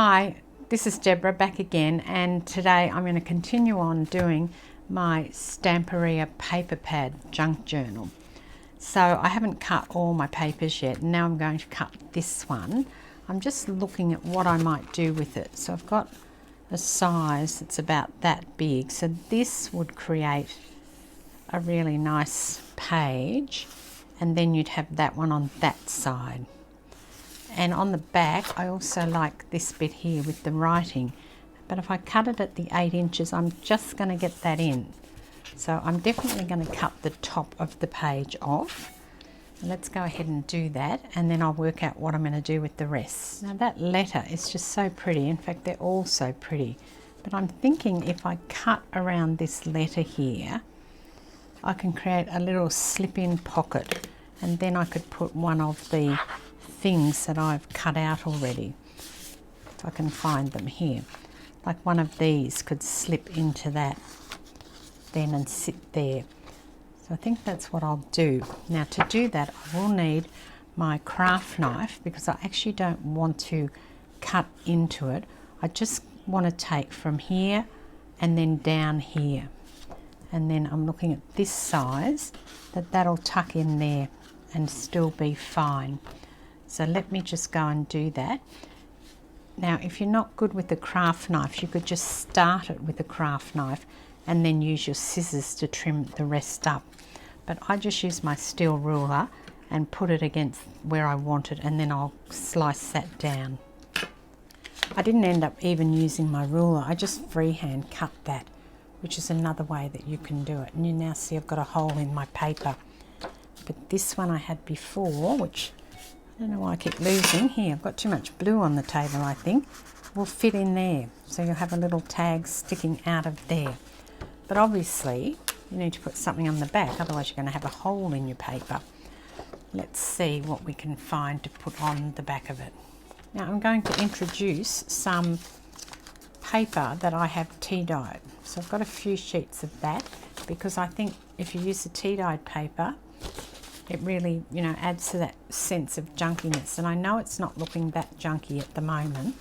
Hi, this is Deborah back again, and today I'm going to continue on doing my Stamperia paper pad junk journal. So I haven't cut all my papers yet, and now I'm going to cut this one. I'm just looking at what I might do with it. So I've got a size that's about that big, so this would create a really nice page, and then you'd have that one on that side. And on the back, I also like this bit here with the writing. But if I cut it at the 8 inches, I'm just going to get that in. So I'm definitely going to cut the top of the page off. Let's go ahead and do that, and then I'll work out what I'm going to do with the rest. Now that letter is just so pretty. In fact, they're all so pretty. But I'm thinking if I cut around this letter here, I can create a little slip-in pocket, and then I could put one of the things that I've cut out already, if I can find them here. Like one of these could slip into that then and sit there. So I think that's what I'll do. Now to do that, I will need my craft knife, because I actually don't want to cut into it. I just want to take from here and then down here, and then I'm looking at this size, that'll tuck in there and still be fine. So let me just go and do that. Now, if you're not good with the craft knife, you could just start it with a craft knife and then use your scissors to trim the rest up. But I just use my steel ruler and put it against where I want it, and then I'll slice that down. I didn't end up even using my ruler. I just freehand cut that, which is another way that you can do it. And you now see I've got a hole in my paper. But this one I had before, which I don't know why I keep losing. Here, I've got too much blue on the table, I think. Will fit in there. So you'll have a little tag sticking out of there. But obviously, you need to put something on the back, otherwise you're going to have a hole in your paper. Let's see what we can find to put on the back of it. Now I'm going to introduce some paper that I have tea dyed. So I've got a few sheets of that, because I think if you use the tea dyed paper, it really, adds to that sense of junkiness. And I know it's not looking that junky at the moment,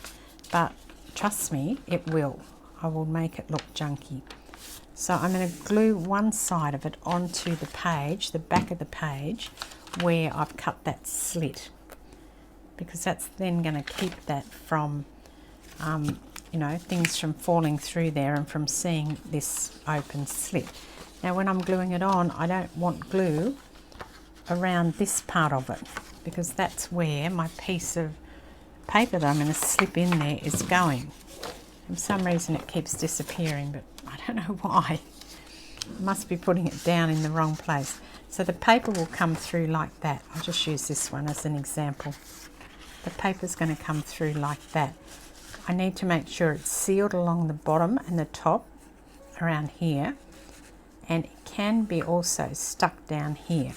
but trust me, it will. I will make it look junky. So I'm going to glue one side of it onto the page, the back of the page, where I've cut that slit, because that's then going to keep that from, things from falling through there and from seeing this open slit. Now when I'm gluing it on, I don't want glue around this part of it, because that's where my piece of paper that I'm going to slip in there is going. For some reason it keeps disappearing, but I don't know why. I must be putting it down in the wrong place. So the paper will come through like that. I'll just use this one as an example. The paper's going to come through like that. I need to make sure it's sealed along the bottom and the top around here, and it can be also stuck down here,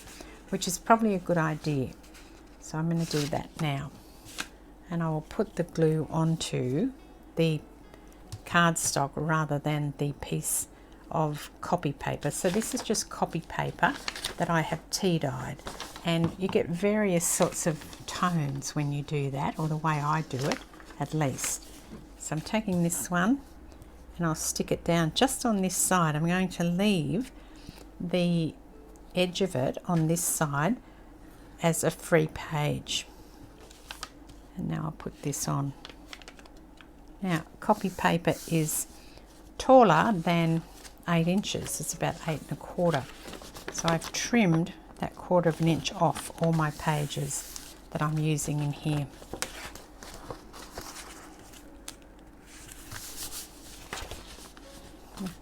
which is probably a good idea. So I'm going to do that now. And I will put the glue onto the cardstock rather than the piece of copy paper. So this is just copy paper that I have tea dyed. And you get various sorts of tones when you do that, or the way I do it, at least. So I'm taking this one and I'll stick it down just on this side. I'm going to leave the edge of it on this side as a free page. And now I'll put this on. Now copy paper is taller than 8 inches. It's about 8 1/4. So I've trimmed that 1/4 of an inch off all my pages that I'm using in here.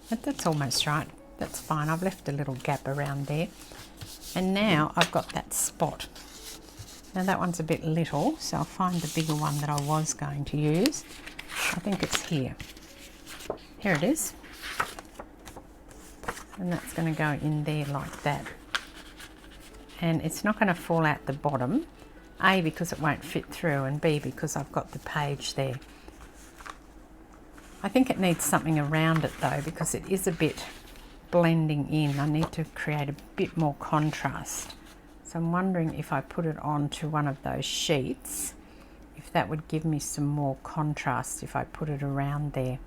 But that's almost right. That's fine. I've left a little gap around there. And now I've got that spot. Now that one's a bit little, so I'll find the bigger one that I was going to use. I think it's here. Here it is. And that's going to go in there like that. And it's not going to fall out the bottom, A, because it won't fit through, and B, because I've got the page there. I think it needs something around it though, because it is a bit blending in. I need to create a bit more contrast. So I'm wondering if I put it onto one of those sheets, if that would give me some more contrast if I put it around there.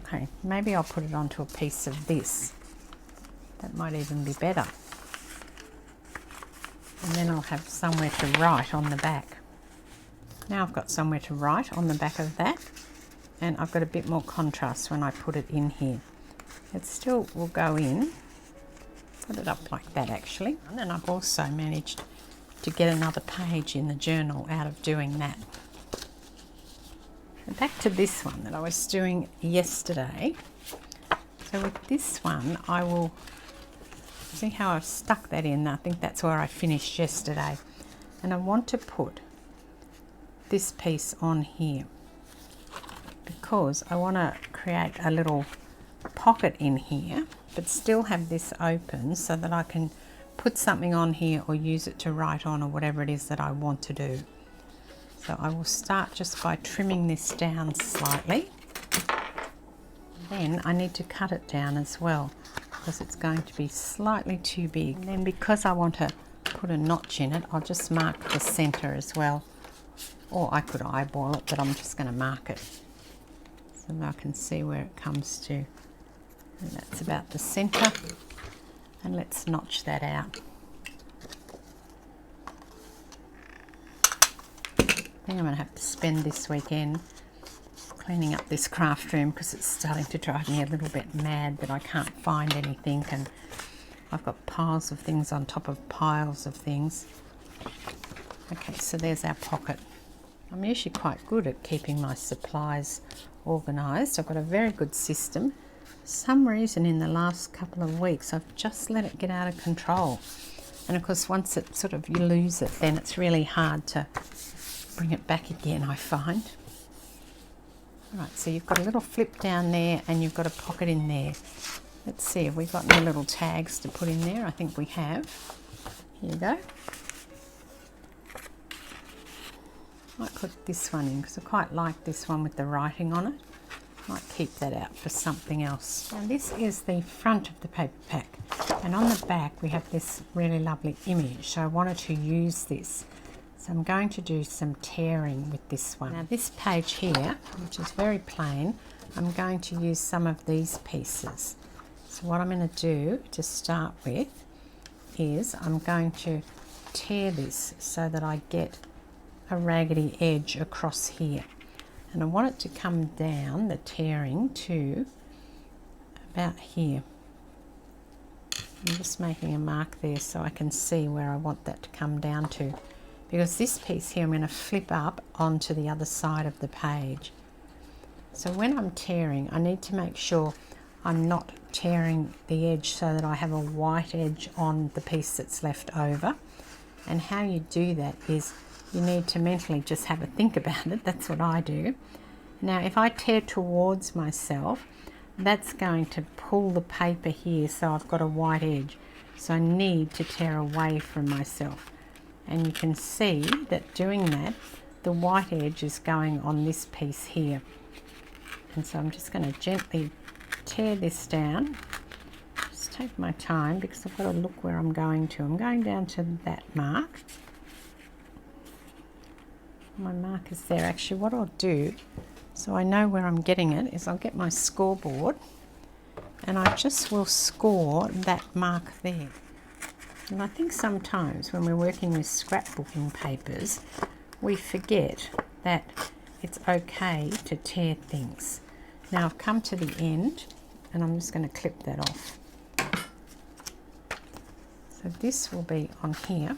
Okay, maybe I'll put it onto a piece of this. That might even be better. And then I'll have somewhere to write on the back. Now I've got somewhere to write on the back of that, and I've got a bit more contrast when I put it in here. It still will go in. Put it up like that actually. And I've also managed to get another page in the journal out of doing that. So back to this one that I was doing yesterday. So with this one, I will see how I've stuck that in. I think that's where I finished yesterday. And I want to put this piece on here because I want to create a little pocket in here, but still have this open so that I can put something on here or use it to write on or whatever it is that I want to do. So I will start just by trimming this down slightly. Then I need to cut it down as well because it's going to be slightly too big. And then because I want to put a notch in it, I'll just mark the center as well. Or I could eyeball it, but I'm just going to mark it so that I can see where it comes to. And that's about the center. And let's notch that out. I think I'm going to have to spend this weekend cleaning up this craft room because it's starting to drive me a little bit mad that I can't find anything, and I've got piles of things on top of piles of things. Okay, so there's our pocket. I'm usually quite good at keeping my supplies organised. I've got a very good system. For some reason in the last couple of weeks I've just let it get out of control, and of course once it sort of you lose it, then it's really hard to bring it back again, I find. Alright, so you've got a little flip down there and you've got a pocket in there. Let's see, have we got any little tags to put in there? I think we have. Here you go. Might put this one in because I quite like this one with the writing on it. Might keep that out for something else. Now this is the front of the paper pack, and on the back we have this really lovely image, so I wanted to use this. So I'm going to do some tearing with this one. Now this page here, which is very plain, I'm going to use some of these pieces. So what I'm going to do to start with is I'm going to tear this so that I get a raggedy edge across here. And I want it to come down, the tearing, to about here. I'm just making a mark there so I can see where I want that to come down to. Because this piece here I'm going to flip up onto the other side of the page. So when I'm tearing, I need to make sure I'm not tearing the edge so that I have a white edge on the piece that's left over. And how you do that is you need to mentally just have a think about it. That's what I do. Now if I tear towards myself, that's going to pull the paper here so I've got a white edge. So I need to tear away from myself. And you can see that doing that, the white edge is going on this piece here. And so I'm just going to gently tear this down. Just take my time because I've got to look where I'm going to. I'm going down to that mark. My mark is there. Actually, what I'll do, so I know where I'm getting it, is I'll get my scoreboard and I just will score that mark there. And I think sometimes when we're working with scrapbooking papers, we forget that it's okay to tear things. Now I've come to the end and I'm just going to clip that off. So this will be on here.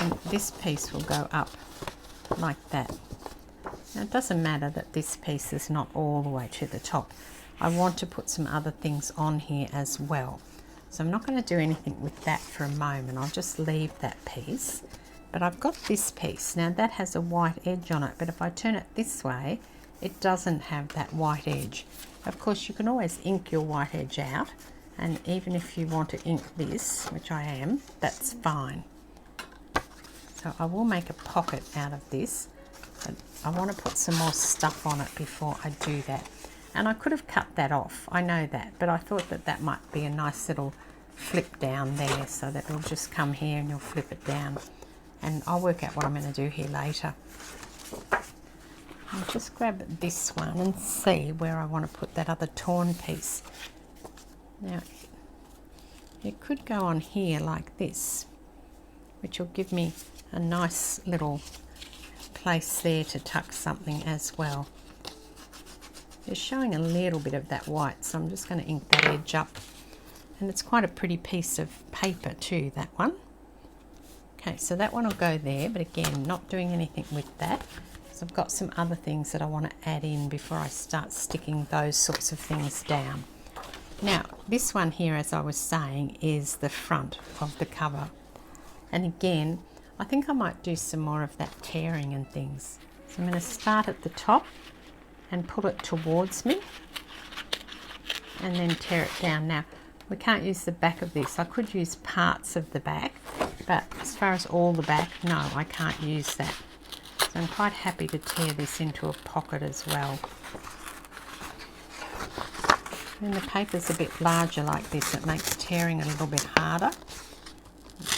And this piece will go up like that. Now it doesn't matter that this piece is not all the way to the top. I want to put some other things on here as well. So I'm not going to do anything with that for a moment. I'll just leave that piece. But I've got this piece. Now that has a white edge on it, but if I turn it this way, it doesn't have that white edge. Of course, you can always ink your white edge out, and even if you want to ink this, which I am, that's fine. So I will make a pocket out of this, but I want to put some more stuff on it before I do that. And I could have cut that off, I know that, but I thought that that might be a nice little flip down there so that it'll just come here and you'll flip it down. and I'll work out what I'm going to do here later. I'll just grab this one and see where I want to put that other torn piece. Now, it could go on here like this, which will give me a nice little place there to tuck something as well. It's showing a little bit of that white, so I'm just going to ink that edge up. And it's quite a pretty piece of paper too, that one. Okay, so that one will go there, but again, not doing anything with that. So I've got some other things that I want to add in before I start sticking those sorts of things down. Now, this one here, as I was saying, is the front of the cover. And again, I think I might do some more of that tearing and things. So I'm going to start at the top and pull it towards me and then tear it down. Now, we can't use the back of this. I could use parts of the back, but as far as all the back, no, I can't use that. So I'm quite happy to tear this into a pocket as well. When the paper's a bit larger like this, it makes tearing a little bit harder.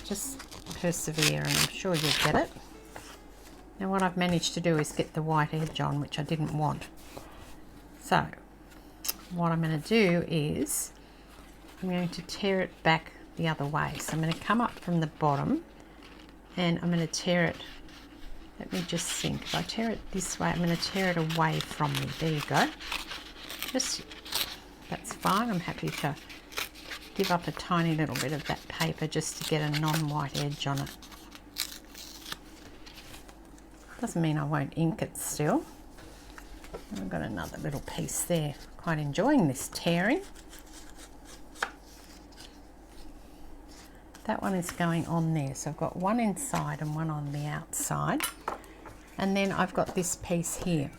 Just persevere and I'm sure you'll get it. Now what I've managed to do is get the white edge on, which I didn't want. So what I'm going to do is I'm going to tear it back the other way. So I'm going to come up from the bottom and I'm going to tear it. Let me just think. If I tear it this way, I'm going to tear it away from me. There you go. Just, that's fine. I'm happy to give up a tiny little bit of that paper just to get a non-white edge on it. Doesn't mean I won't ink it still. I've got another little piece there. Quite enjoying this tearing. That one is going on there. So I've got one inside and one on the outside. And then I've got this piece here.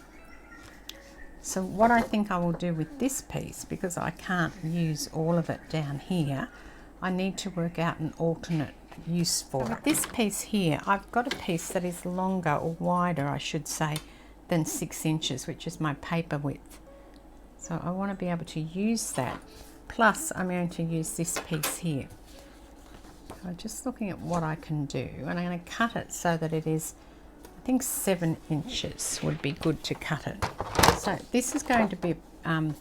So what I think I will do with this piece, because I can't use all of it down here, I need to work out an alternate use for it. With this piece here, I've got a piece that is longer or wider, I should say, than 6 inches, which is my paper width. So I want to be able to use that. Plus, I'm going to use this piece here. So just looking at what I can do, and I'm going to cut it so that it is, I think 7 inches would be good to cut it. So this is going to be a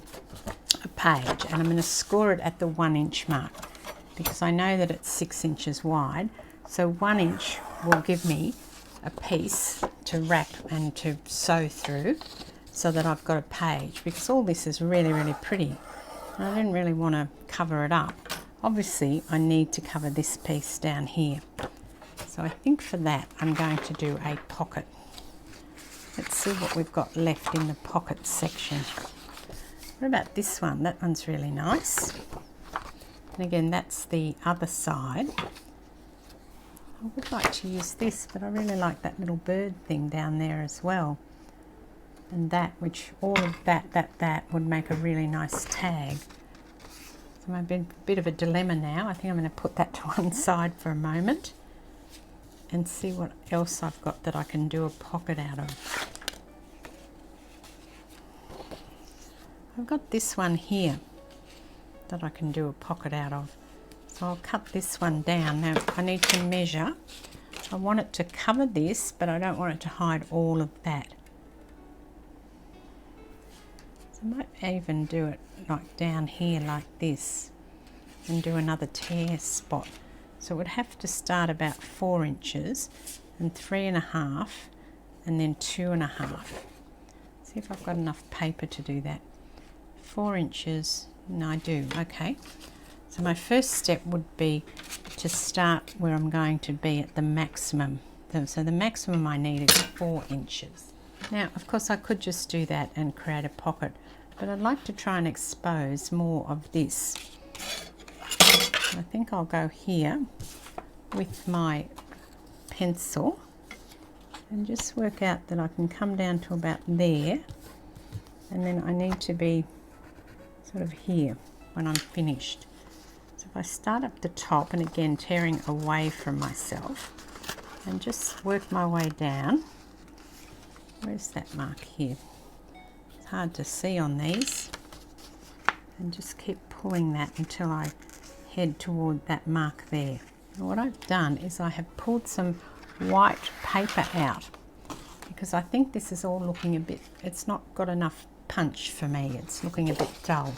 page, and I'm going to score it at the 1 inch mark because I know that it's 6 inches wide. So 1 inch will give me a piece to wrap and to sew through so that I've got a page, because all this is really, really pretty. And I didn't really want to cover it up. Obviously, I need to cover this piece down here. So I think for that, I'm going to do a pocket. Let's see what we've got left in the pocket section. What about this one? That one's really nice. And again, that's the other side. I would like to use this, but I really like that little bird thing down there as well. And that, which all of that would make a really nice tag. So I'm in a bit of a dilemma now. I think I'm going to put that to one side for a moment and see what else I've got that I can do a pocket out of. I've got this one here that I can do a pocket out of. So I'll cut this one down. Now I need to measure. I want it to cover this, but I don't want it to hide all of that. So I might even do it like down here like this and do another tear spot. So it would have to start about 4 inches and 3.5 and then 2.5. See if I've got enough paper to do that. 4 inches, no I do, okay. So my first step would be to start where I'm going to be at the maximum. So the maximum I need is 4 inches. Now, of course, I could just do that and create a pocket, but I'd like to try and expose more of this. I think I'll go here with my pencil and just work out that I can come down to about there, and then I need to be sort of here when I'm finished. So if I start up the top, and again tearing away from myself, and just work my way down. Where's that mark here? It's hard to see on these. And just keep pulling that until I head toward that mark there. And what I've done is I have pulled some white paper out, because I think this is all looking a bit, it's not got enough punch for me. It's looking a bit dull.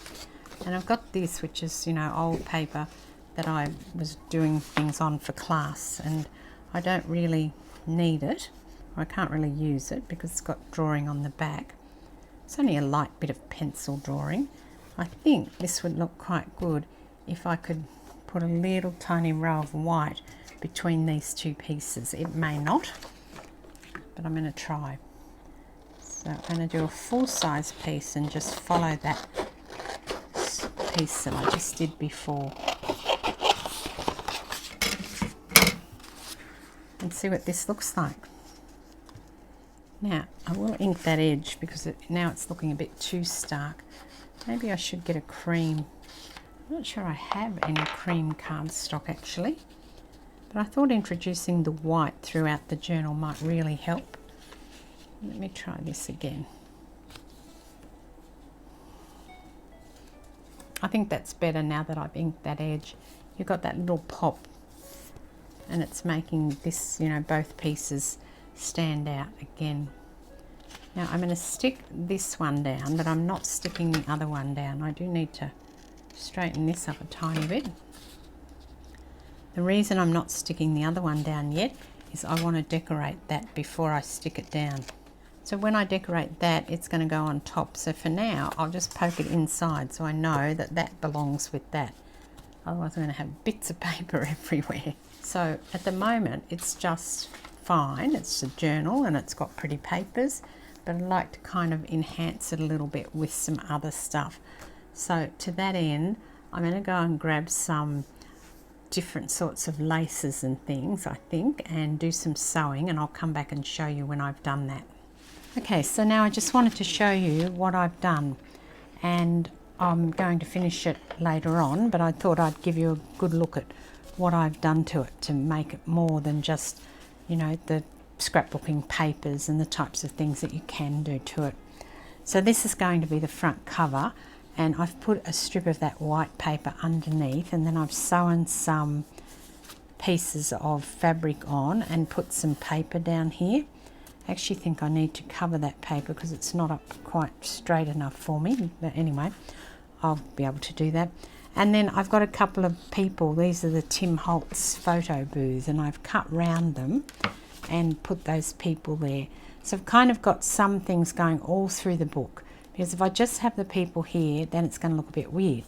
And I've got this, which is, you know, old paper that I was doing things on for class, and I don't really need it. I can't really use it because it's got drawing on the back. It's only a light bit of pencil drawing. I think this would look quite good if I could put a little tiny row of white between these two pieces. It may not, but I'm going to try. So I'm going to do a full-size piece and just follow that piece that I just did before. And see what this looks like. Now, I will ink that edge because now it's looking a bit too stark. Maybe I should get a cream. I'm not sure I have any cream cardstock actually, but I thought introducing the white throughout the journal might really help. Let me try this again. I think that's better now that I've inked that edge. You've got that little pop, and it's making this, you know, both pieces stand out again. Now I'm going to stick this one down, but I'm not sticking the other one down. I do need to straighten this up a tiny bit. The reason I'm not sticking the other one down yet is I want to decorate that before I stick it down. So when I decorate that, it's going to go on top. So for now, I'll just poke it inside so I know that that belongs with that. Otherwise I'm going to have bits of paper everywhere. So at the moment, it's just fine. It's a journal and it's got pretty papers, but I'd like to kind of enhance it a little bit with some other stuff. So to that end, I'm going to go and grab some different sorts of laces and things, I think, and do some sewing, and I'll come back and show you when I've done that. Okay, so now I just wanted to show you what I've done, and I'm going to finish it later on, but I thought I'd give you a good look at what I've done to it to make it more than just, you know, the scrapbooking papers and the types of things that you can do to it. So this is going to be the front cover, and I've put a strip of that white paper underneath, and then I've sewn some pieces of fabric on and put some paper down here. I actually think I need to cover that paper because it's not up quite straight enough for me, but anyway, I'll be able to do that. And then I've got a couple of people. These are the Tim Holtz photo booth, and I've cut round them and put those people there. So I've kind of got some things going all through the book, because if I just have the people here, then it's going to look a bit weird,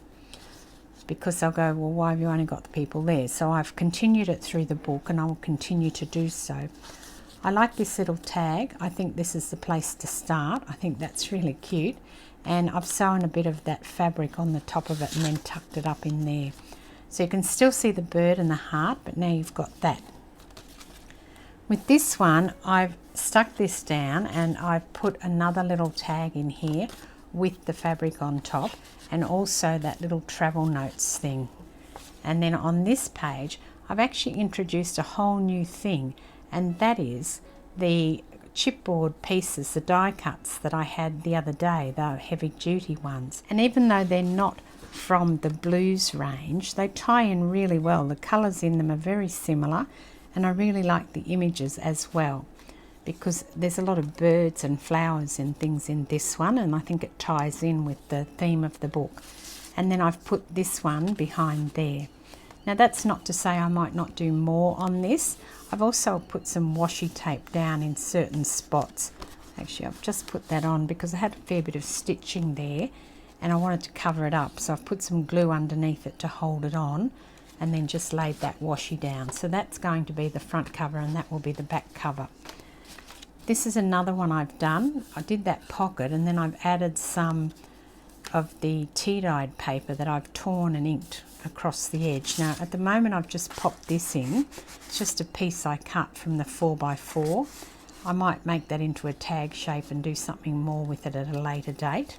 because they'll go, well, why have you only got the people there? So I've continued it through the book, and I will continue to do so. I like this little tag. I think this is the place to start. I think that's really cute. And I've sewn a bit of that fabric on the top of it and then tucked it up in there. So you can still see the bird and the heart, but now you've got that. With this one, I've stuck this down and I've put another little tag in here with the fabric on top, and also that little travel notes thing. And then on this page, I've actually introduced a whole new thing, and that is the chipboard pieces, the die cuts that I had the other day, the heavy duty ones. And even though they're not from the blues range, they tie in really well. The colours in them are very similar, and I really like the images as well, because there's a lot of birds and flowers and things in this one, and I think it ties in with the theme of the book. And then I've put this one behind there. Now that's not to say I might not do more on this. I've also put some washi tape down in certain spots. Actually, I've just put that on because I had a fair bit of stitching there and I wanted to cover it up. So I've put some glue underneath it to hold it on, and then just laid that washi down. So that's going to be the front cover, and that will be the back cover. This is another one I've done. I did that pocket, and then I've added some of the tea-dyed paper that I've torn and inked across the edge. Now at the moment I've just popped this in. It's just a piece I cut from the 4x4. I might make that into a tag shape and do something more with it at a later date.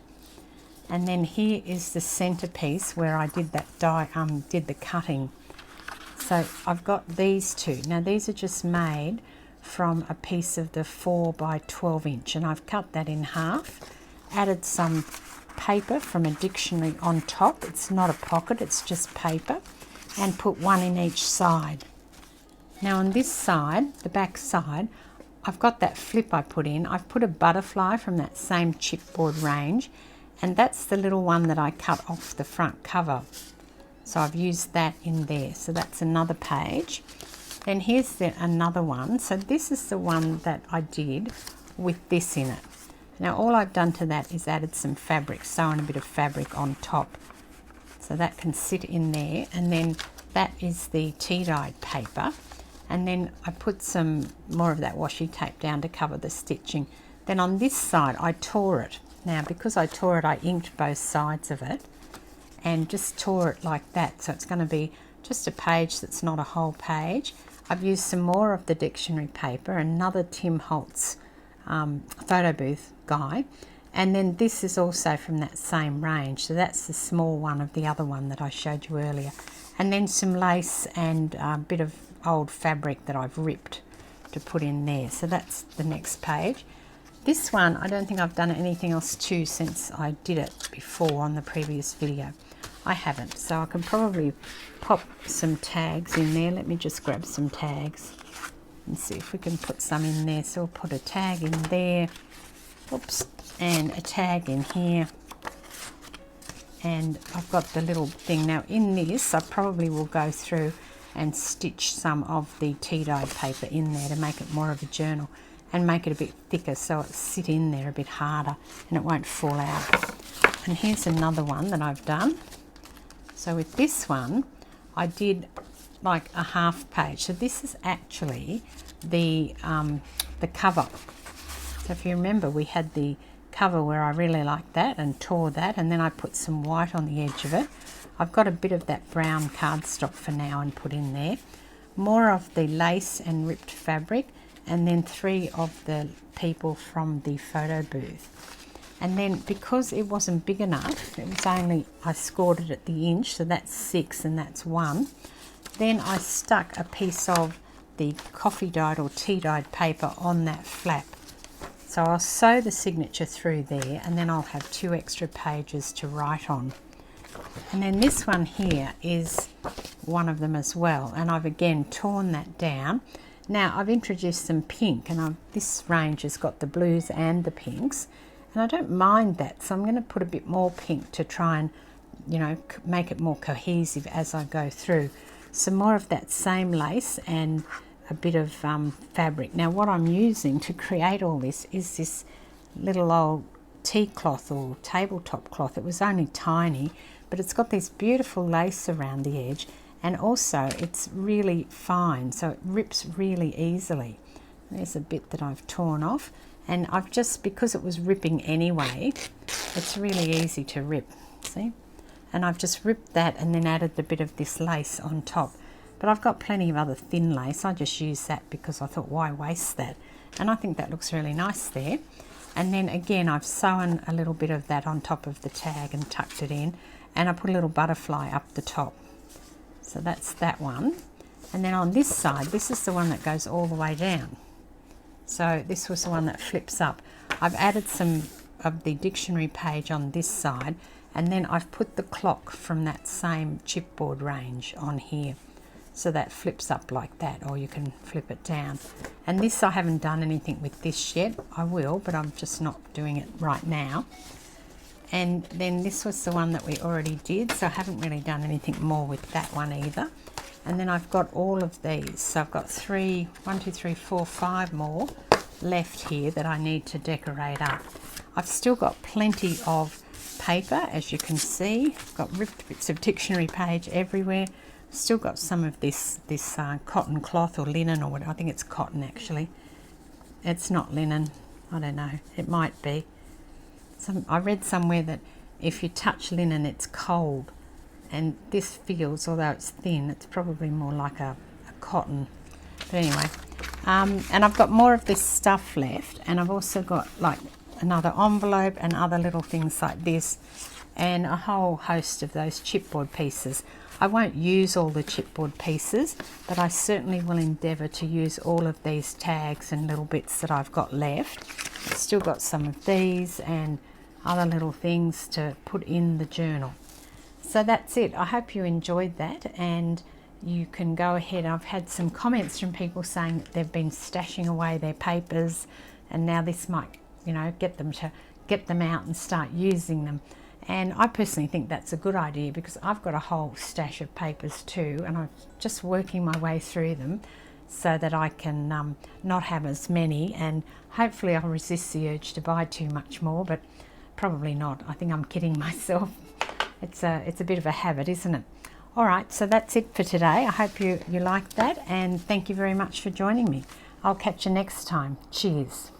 And then here is the centerpiece where I did that did the cutting. So I've got these two. Now these are just made from a piece of the 4x12 inch, and I've cut that in half, added some paper from a dictionary on top. It's not a pocket, it's just paper, and put one in each side. Now on this side, the back side, I've got that flip I put in. I've put a butterfly from that same chipboard range, and that's the little one that I cut off the front cover. So I've used that in there. So that's another page. Then here's another one. So this is the one that I did with this in it. Now all I've done to that is added some fabric, sewn a bit of fabric on top. So that can sit in there, and then that is the tea-dyed paper. And then I put some more of that washi tape down to cover the stitching. Then on this side I tore it. Now because I tore it, I inked both sides of it and just tore it like that. So it's going to be just a page that's not a whole page. I've used some more of the dictionary paper, another Tim Holtz photo booth guy. And then this is also from that same range. So that's the small one of the other one that I showed you earlier. And then some lace and a bit of old fabric that I've ripped to put in there. So that's the next page. This one I don't think I've done anything else to since I did it before on the previous video. I haven't, so I can probably pop some tags in there. Let me just grab some tags and see if we can put some in there. So we'll put a tag in there, oops, and a tag in here. And I've got the little thing. Now in this I probably will go through and stitch some of the tea-dyed paper in there to make it more of a journal and make it a bit thicker so it'll sit in there a bit harder and it won't fall out. And here's another one that I've done. So with this one I did like a half page. So this is actually the cover. So if you remember, we had the cover where I really liked that and tore that, and then I put some white on the edge of it. I've got a bit of that brown cardstock for now and put in there. More of the lace and ripped fabric, and then 3 of the people from the photo booth. And then because it wasn't big enough, it was only, I scored it at the inch, so that's 6 and that's 1. Then I stuck a piece of the coffee dyed or tea dyed paper on that flap. So I'll sew the signature through there, and then I'll have 2 extra pages to write on. And then this one here is one of them as well, and I've again torn that down. Now I've introduced some pink, and this range has got the blues and the pinks, and I don't mind that, so I'm going to put a bit more pink to try and, you know, make it more cohesive as I go through. Some more of that same lace and a bit of fabric. Now what I'm using to create all this is this little old tea cloth or tabletop cloth. It was only tiny, but it's got this beautiful lace around the edge, and also it's really fine, so it rips really easily. There's a bit that I've torn off, and I've just, because it was ripping anyway, it's really easy to rip, see? And I've just ripped that and then added a bit of this lace on top. But I've got plenty of other thin lace. I just used that because I thought, why waste that? And I think that looks really nice there. And then again, I've sewn a little bit of that on top of the tag and tucked it in, and I put a little butterfly up the top. So that's that one. And then on this side, this is the one that goes all the way down. So this was the one that flips up. I've added some of the dictionary page on this side, and then I've put the clock from that same chipboard range on here. So that flips up like that, or you can flip it down. And this, I haven't done anything with this yet. I will, but I'm just not doing it right now. And then this was the one that we already did, so I haven't really done anything more with that one either. And then I've got all of these. So I've got 5 more left here that I need to decorate up. I've still got plenty of paper, as you can see. I've got ripped bits of dictionary page everywhere. Still got some of this cotton cloth or linen, or what, I think it's cotton actually. It's not linen, I don't know, it might be. I read somewhere that if you touch linen it's cold, and this feels, although it's thin, it's probably more like a cotton. But anyway, and I've got more of this stuff left, and I've also got like another envelope and other little things like this, and a whole host of those chipboard pieces. I won't use all the chipboard pieces, but I certainly will endeavour to use all of these tags and little bits that I've got left. I've still got some of these and other little things to put in the journal. So that's it. I hope you enjoyed that, and you can go ahead. I've had some comments from people saying that they've been stashing away their papers, and now this might, you know, get them out and start using them. And I personally think that's a good idea, because I've got a whole stash of papers too, and I'm just working my way through them so that I can not have as many, and hopefully I'll resist the urge to buy too much more, but probably not. I think I'm kidding myself. It's a bit of a habit, isn't it? All right, so that's it for today. I hope you liked that, and thank you very much for joining me. I'll catch you next time. Cheers.